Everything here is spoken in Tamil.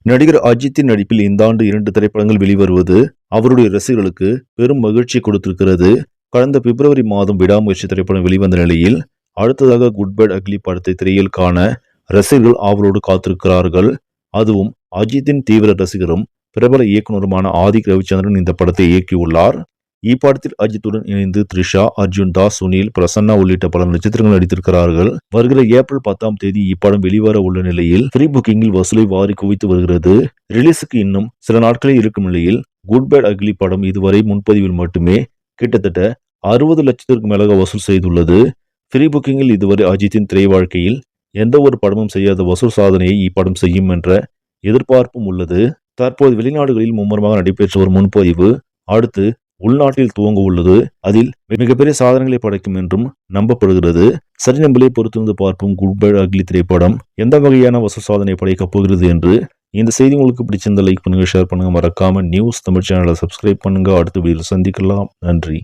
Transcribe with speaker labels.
Speaker 1: நடிகர் அஜித்தின் நடிப்பில் இந்த ஆண்டு 2 திரைப்படங்கள் வெளிவருவது அவருடைய ரசிகர்களுக்கு பெரும் மகிழ்ச்சி கொடுத்திருக்கிறது. கடந்த பிப்ரவரி மாதம் விடாமுயற்சி திரைப்படம் வெளிவந்த நிலையில் அடுத்ததாக குட் பேட் அக்லி படத்தை திரையில் காண ரசிகர்கள் ஆவலோடு காத்திருக்கிறார்கள். அதுவும் அஜித்தின் தீவிர ரசிகரும் பிரபல இயக்குனருமான ஆதிக் ரவிச்சந்திரன் இந்த படத்தை இயக்கியுள்ளார். இப்படத்தில் அஜித்துடன் இணைந்து த்ரிஷா, அர்ஜுன் தாஸ், சுனில், பிரசன்னா உள்ளிட்ட பல நட்சத்திரங்கள் நடித்திருக்கிறார்கள். வருகிற ஏப்ரல் 10ஆம் தேதி இப்படம் வெளிவர உள்ள நிலையில் ப்ரீ புக்கிங்கில் வசூலை வாரி குவித்து வருகிறது. ரிலீஸுக்கு இன்னும் சில நாட்களே இருக்கும் நிலையில் குட் பேட் அக்லி படம் இதுவரை முன்பதிவில் மட்டுமே கிட்டத்தட்ட 60 லட்சத்திற்கும் மேலாக வசூல் செய்துள்ளது. ப்ரீ புக்கிங்கில் இதுவரை அஜித்தின் திரை வாழ்க்கையில் எந்த ஒரு படமும் செய்யாத வசூல் சாதனையை இப்படம் செய்யும் என்ற எதிர்பார்ப்பும் உள்ளது. தற்போது வெளிநாடுகளில் மும்முரமாக நடைபெற்று வரும் முன்பதிவு அடுத்து உள்நாட்டில் துவங்க உள்ளது. அதில் மிகப்பெரிய சாதனைகளை படைக்கும் என்றும் நம்பப்படுகிறது. சரி, நம்மளே பொறுத்திருந்து பார்ப்போம் குட் பேட் அக்லி திரைப்படம் எந்த வகையான வசூல் சாதனை படைக்கப் போகிறது என்று. இந்த செய்தி உங்களுக்கு பிடிச்சிருந்த லைக் பண்ணுங்க, ஷேர் பண்ணுங்க, மறக்காம நியூஸ் தமிழ் சேனலை சப்ஸ்கிரைப் பண்ணுங்க. அடுத்த வீடியோவில் சந்திக்கலாம். நன்றி.